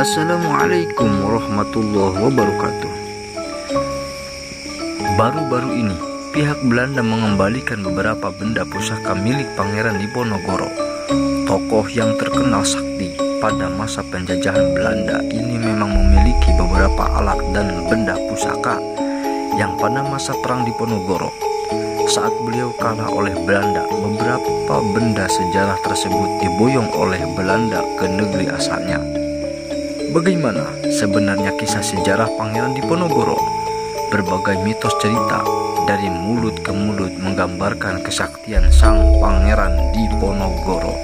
Assalamualaikum warahmatullahi wabarakatuh. Baru-baru ini, pihak Belanda mengembalikan beberapa benda pusaka milik Pangeran Diponegoro. Tokoh yang terkenal sakti pada masa penjajahan Belanda ini memang memiliki beberapa alat dan benda pusaka yang pada masa Perang Diponegoro, saat beliau kalah oleh Belanda, beberapa benda sejarah tersebut diboyong oleh Belanda ke negeri asalnya. Bagaimana sebenarnya kisah sejarah Pangeran Diponegoro? Berbagai mitos cerita dari mulut ke mulut menggambarkan kesaktian sang Pangeran Diponegoro.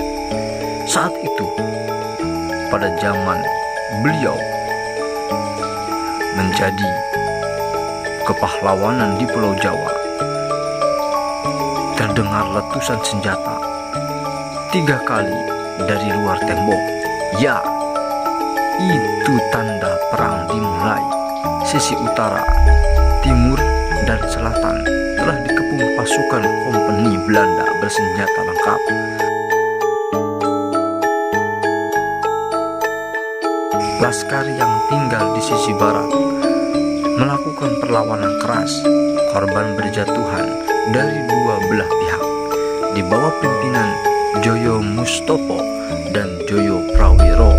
Saat itu, pada zaman beliau menjadi kepahlawanan di Pulau Jawa, terdengar letusan senjata 3 kali dari luar tembok. Ya, itu tanda perang dimulai. Sisi utara, timur, dan selatan telah dikepung pasukan kompeni Belanda bersenjata lengkap. Laskar yang tinggal di sisi barat melakukan perlawanan keras. Korban berjatuhan dari dua belah pihak. Di bawah pimpinan Joyo Mustopo dan Joyo Prawiro,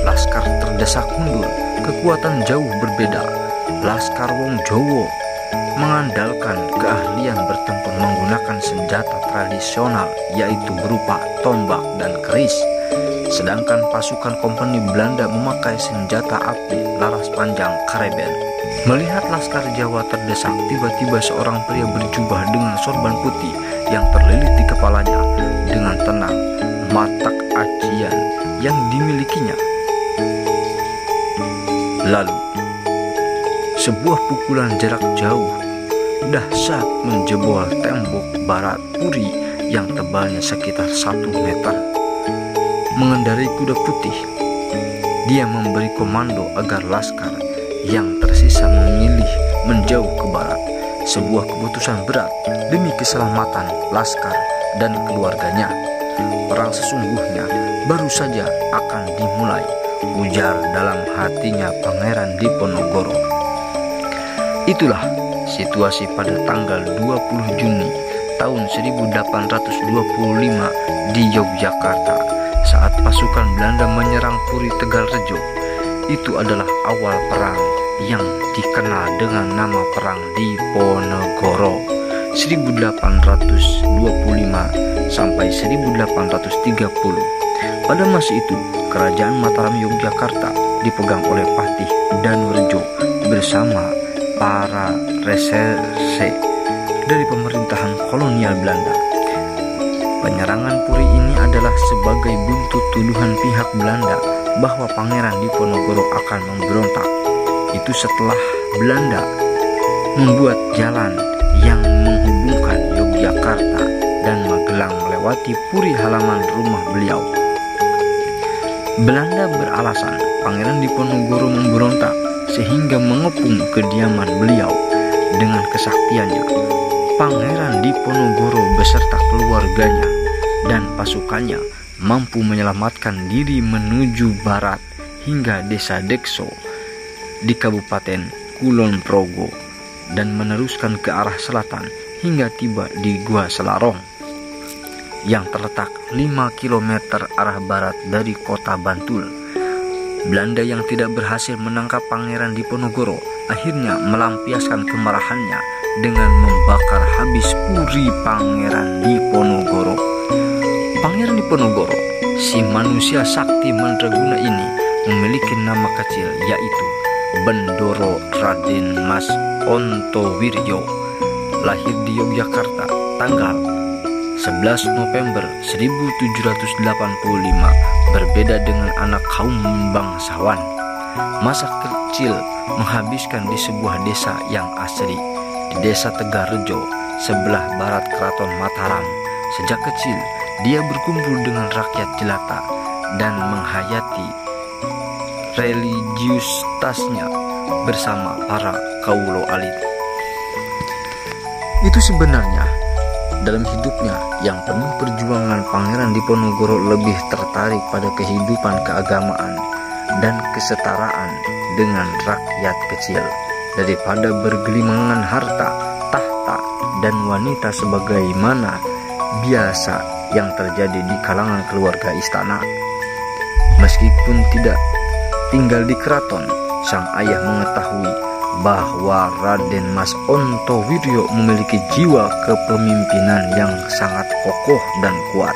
Laskar terdesak mundur. Kekuatan jauh berbeda. Laskar Wong Jowo mengandalkan keahlian bertempur menggunakan senjata tradisional, yaitu berupa tombak dan keris. Sedangkan pasukan kompeni Belanda memakai senjata api laras panjang kareben. Melihat Laskar Jawa terdesak, tiba-tiba seorang pria berjubah dengan sorban putih yang terlilit di kepalanya dengan tenang matak ajian yang dimilikinya. Lalu, sebuah pukulan jarak jauh dahsyat menjebol tembok barat puri yang tebalnya sekitar 1 meter. Mengendarai kuda putih, dia memberi komando agar Laskar yang tersisa memilih menjauh ke barat. Sebuah keputusan berat demi keselamatan Laskar dan keluarganya. Perang sesungguhnya baru saja akan dimulai, ujar dalam hatinya Pangeran Diponegoro. Itulah situasi pada tanggal 20 Juni tahun 1825 di Yogyakarta saat pasukan Belanda menyerang Puri Tegalrejo. Itu adalah awal perang yang dikenal dengan nama Perang Diponegoro 1825 sampai 1830. Pada masa itu, Kerajaan Mataram Yogyakarta dipegang oleh Patih Danurejo bersama para reserse dari pemerintahan kolonial Belanda. Penyerangan Puri ini adalah sebagai buntut tuduhan pihak Belanda bahwa Pangeran Diponegoro akan memberontak. Itu setelah Belanda membuat jalan yang menghubungkan Yogyakarta dan Magelang melewati Puri halaman rumah beliau. Belanda beralasan Pangeran Diponegoro memberontak sehingga mengepung kediaman beliau. Dengan kesaktiannya, Pangeran Diponegoro beserta keluarganya dan pasukannya mampu menyelamatkan diri menuju barat hingga desa Dekso di Kabupaten Kulon Progo dan meneruskan ke arah selatan hingga tiba di Gua Selarong yang terletak 5 km arah barat dari kota Bantul. Belanda yang tidak berhasil menangkap Pangeran Diponegoro akhirnya melampiaskan kemarahannya dengan membakar habis Puri Pangeran Diponegoro. Pangeran Diponegoro, si manusia sakti mandraguna ini, memiliki nama kecil yaitu Bendoro Raden Mas Ontowiryo. Lahir di Yogyakarta tanggal 11 November 1785, berbeda dengan anak kaum bangsawan. Masa kecil menghabiskan di sebuah desa yang asri, di desa Tegalrejo, sebelah barat Keraton Mataram. Sejak kecil, dia berkumpul dengan rakyat jelata dan menghayati religiusitasnya bersama para kaulo alit. Itu sebenarnya dalam hidupnya yang penuh perjuangan, Pangeran Diponegoro lebih tertarik pada kehidupan keagamaan dan kesetaraan dengan rakyat kecil daripada bergelimangan harta, tahta, dan wanita sebagaimana biasa yang terjadi di kalangan keluarga istana. Meskipun tidak tinggal di keraton, sang ayah mengetahui bahwa Raden Mas Ontowiryo memiliki jiwa kepemimpinan yang sangat kokoh dan kuat.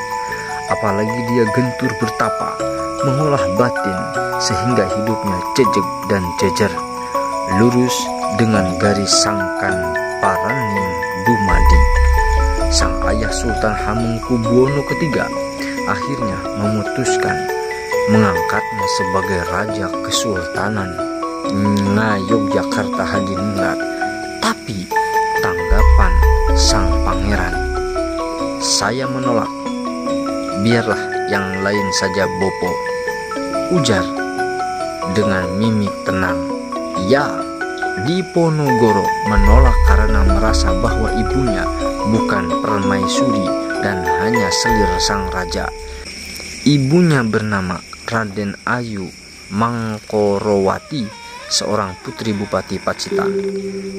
Apalagi dia gentur bertapa, mengolah batin sehingga hidupnya jejeg dan jejer, lurus dengan garis sangkan Paraning Dumadi. Sang ayah Sultan Hamengkubuwono III akhirnya memutuskan mengangkatnya sebagai Raja Kesultanan Ngayogyakarta Hadiningrat. Tapi tanggapan sang pangeran, "Saya menolak. Biarlah yang lain saja bopo," ujar dengan mimik tenang. Ya, Diponegoro menolak karena merasa bahwa ibunya bukan permaisuri dan hanya selir sang raja. Ibunya bernama Raden Ayu Mangkorowati, seorang putri Bupati Pacitan.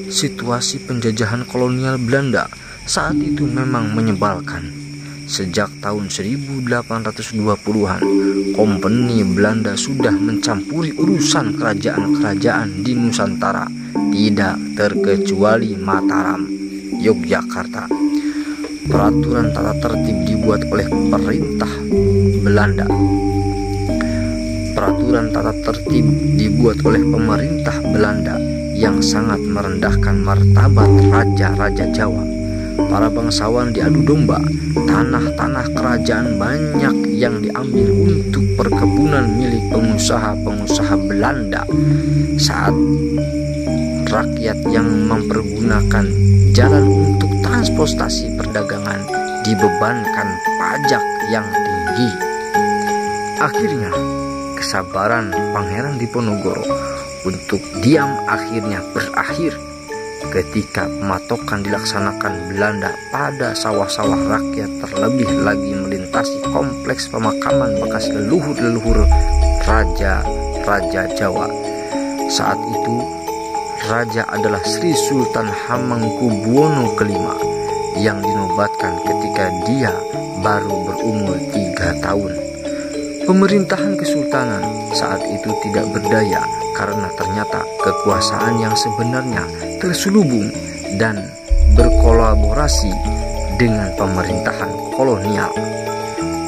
Situasi penjajahan kolonial Belanda saat itu memang menyebalkan. Sejak tahun 1820-an, Kompeni Belanda sudah mencampuri urusan kerajaan-kerajaan di Nusantara, tidak terkecuali Mataram, Yogyakarta. Peraturan tata tertib dibuat oleh pemerintah Belanda. Peraturan tata tertib dibuat oleh pemerintah Belanda yang sangat merendahkan martabat raja-raja Jawa. Para bangsawan diadu domba, tanah-tanah kerajaan banyak yang diambil untuk perkebunan milik pengusaha-pengusaha Belanda. Saat rakyat yang mempergunakan jalan untuk transportasi perdagangan dibebankan pajak yang tinggi. Akhirnya, kesabaran Pangeran Diponegoro untuk diam akhirnya berakhir ketika pematokan dilaksanakan Belanda pada sawah-sawah rakyat, terlebih lagi melintasi kompleks pemakaman bekas leluhur-leluhur raja-raja Jawa. Saat itu raja adalah Sri Sultan Hamengkubuwono V yang dinobatkan ketika dia baru berumur 3 tahun. Pemerintahan kesultanan saat itu tidak berdaya karena ternyata kekuasaan yang sebenarnya terselubung dan berkolaborasi dengan pemerintahan kolonial.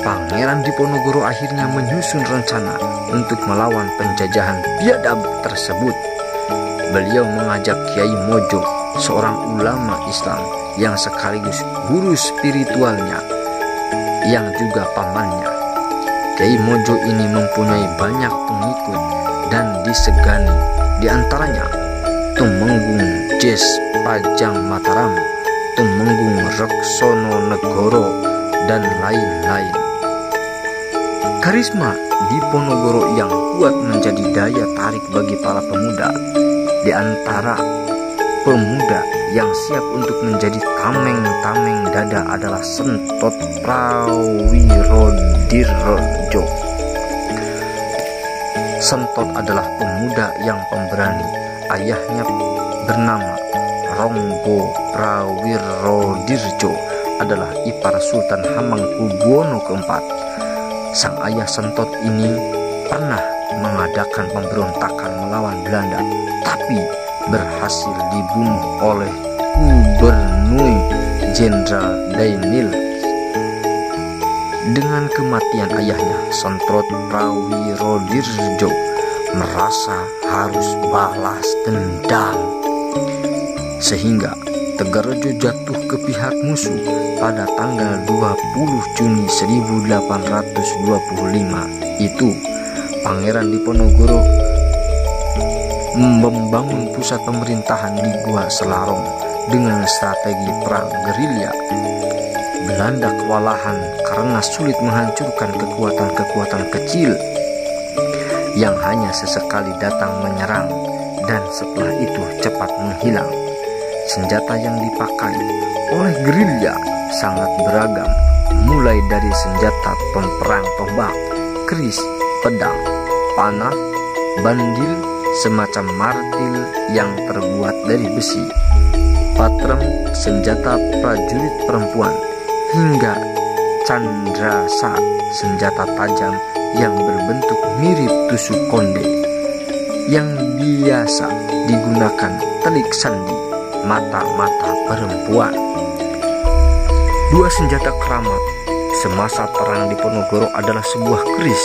Pangeran Diponegoro akhirnya menyusun rencana untuk melawan penjajahan biadab tersebut. Beliau mengajak Kiai Mojo, seorang ulama Islam yang sekaligus guru spiritualnya, yang juga pamannya. Kiai Mojo ini mempunyai banyak pengikut dan disegani, di antaranya Tumenggung Jes Pajang Mataram, Tumenggung Reksono Negoro, dan lain-lain. Karisma Diponegoro yang kuat menjadi daya tarik bagi para pemuda. Di antara pemuda yang siap untuk menjadi tameng-tameng dada adalah Sentot Prawirodirjo. Sentot adalah pemuda yang pemberani. Ayahnya bernama Ronggo Prawirodirjo adalah ipar Sultan Hamengkubuwono IV. Sang ayah Sentot ini pernah mengadakan pemberontakan melawan Belanda, tapi berhasil dibunuh oleh Gubernur Jenderal Dainil. Dengan kematian ayahnya, Sentot Prawirodirjo merasa harus balas dendam, sehingga Tegarrejo jatuh ke pihak musuh pada tanggal 20 Juni 1825. Itu Pangeran Diponegoro membangun pusat pemerintahan di Gua Selarong dengan strategi perang gerilya. Belanda kewalahan karena sulit menghancurkan kekuatan-kekuatan kecil yang hanya sesekali datang menyerang dan setelah itu cepat menghilang. Senjata yang dipakai oleh gerilya sangat beragam, mulai dari senjata pemperang tombak, keris, pedang, panah, bandil semacam martil yang terbuat dari besi, patrem senjata prajurit perempuan, hingga candrasa senjata tajam yang berbentuk mirip tusuk konde yang biasa digunakan telik sandi mata-mata perempuan. Dua senjata keramat semasa perang Diponegoro adalah sebuah keris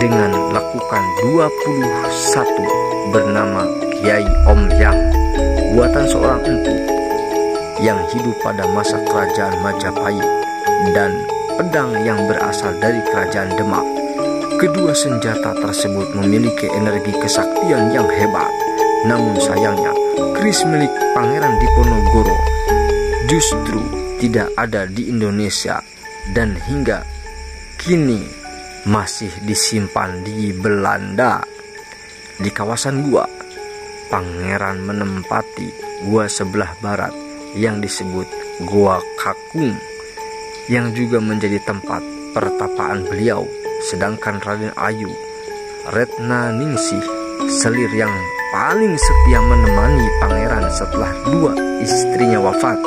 dengan lakukan 21 bernama Kiai Om Yang, buatan seorang empu yang hidup pada masa kerajaan Majapahit, dan pedang yang berasal dari kerajaan Demak. Kedua senjata tersebut memiliki energi kesaktian yang hebat. Namun sayangnya, keris milik Pangeran Diponegoro justru tidak ada di Indonesia dan hingga kini masih disimpan di Belanda. Di kawasan gua, Pangeran menempati gua sebelah barat yang disebut Gua Kakung, yang juga menjadi tempat pertapaan beliau. Sedangkan Raden Ayu Retnaningsih, selir yang paling setia menemani pangeran setelah dua istrinya wafat,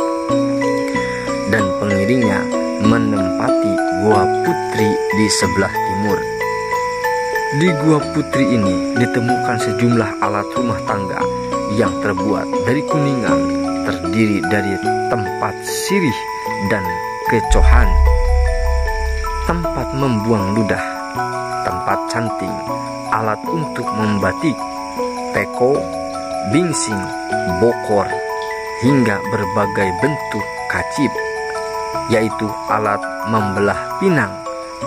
dan pengiringnya menempati Gua Putri di sebelah timur. Di Gua Putri ini ditemukan sejumlah alat rumah tangga yang terbuat dari kuningan, terdiri dari tempat sirih dan kecohan, tempat membuang ludah, tempat canting, alat untuk membatik, teko, bingsing, bokor, hingga berbagai bentuk kacip, yaitu alat membelah pinang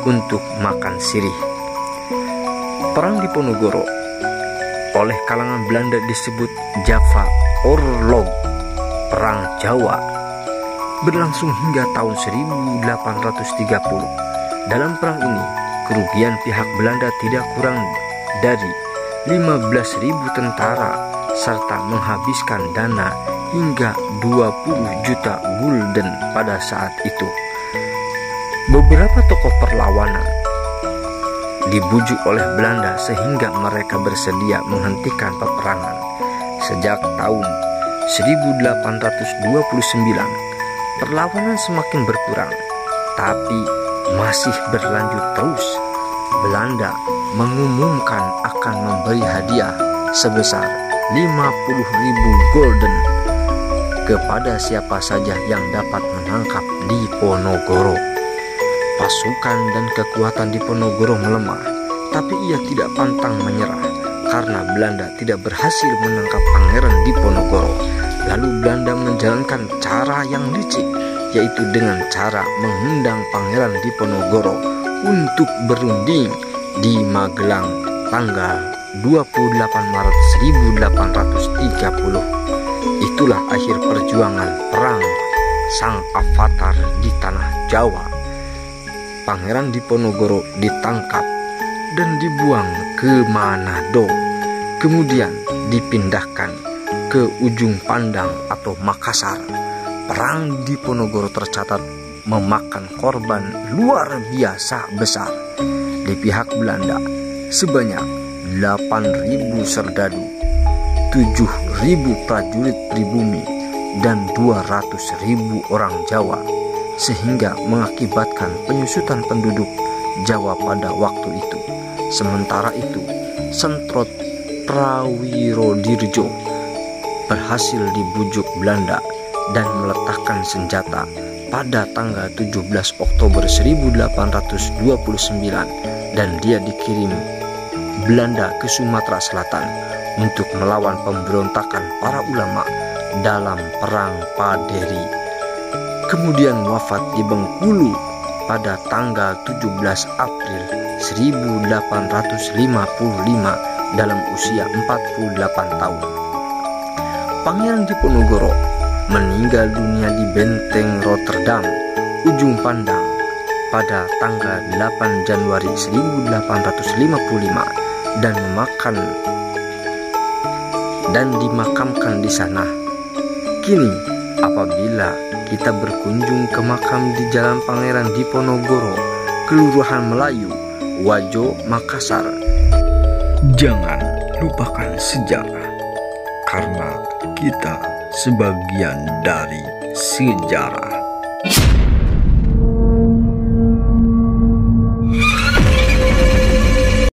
untuk makan sirih. Perang Diponegoro oleh kalangan Belanda disebut Java Oorlog, Perang Jawa, berlangsung hingga tahun 1830. Dalam perang ini, kerugian pihak Belanda tidak kurang dari 15.000 tentara serta menghabiskan dana hingga 20 juta gulden pada saat itu. Beberapa tokoh perlawanan dibujuk oleh Belanda sehingga mereka bersedia menghentikan peperangan. Sejak tahun 1829, perlawanan semakin berkurang, tapi masih berlanjut terus. Belanda mengumumkan akan memberi hadiah sebesar 50.000 gulden kepada siapa saja yang dapat menangkap Diponegoro. Pasukan dan kekuatan Diponegoro melemah, tapi ia tidak pantang menyerah karena Belanda tidak berhasil menangkap Pangeran Diponegoro. Lalu Belanda menjalankan cara yang licik, yaitu dengan cara mengundang Pangeran Diponegoro untuk berunding di Magelang tanggal 28 Maret 1830. Itulah akhir perjuangan perang Sang Avatar di tanah Jawa. Pangeran Diponegoro ditangkap dan dibuang ke Manado, kemudian dipindahkan ke ujung Pandang atau Makassar. Perang Diponegoro tercatat memakan korban luar biasa besar. Di pihak Belanda sebanyak 8.000 serdadu, 7.000 prajurit pribumi, dan 200.000 orang Jawa, sehingga mengakibatkan penyusutan penduduk Jawa pada waktu itu. Sementara itu, Sentrot Prawirodirjo berhasil dibujuk Belanda dan meletakkan senjata pada tanggal 17 Oktober 1829, dan dia dikirim Belanda ke Sumatera Selatan untuk melawan pemberontakan para ulama dalam Perang Paderi. Kemudian wafat di Bengkulu pada tanggal 17 April 1855 dalam usia 48 tahun. Pangeran Diponegoro meninggal dunia di Benteng Rotterdam, ujung Pandang, pada tanggal 8 Januari 1855 dan dimakamkan di sana. Kini apabila kita berkunjung ke makam di Jalan Pangeran Diponegoro, Kelurahan Melayu, Wajo, Makassar, Jangan lupakan sejarah, karena kita sebagian dari sejarah.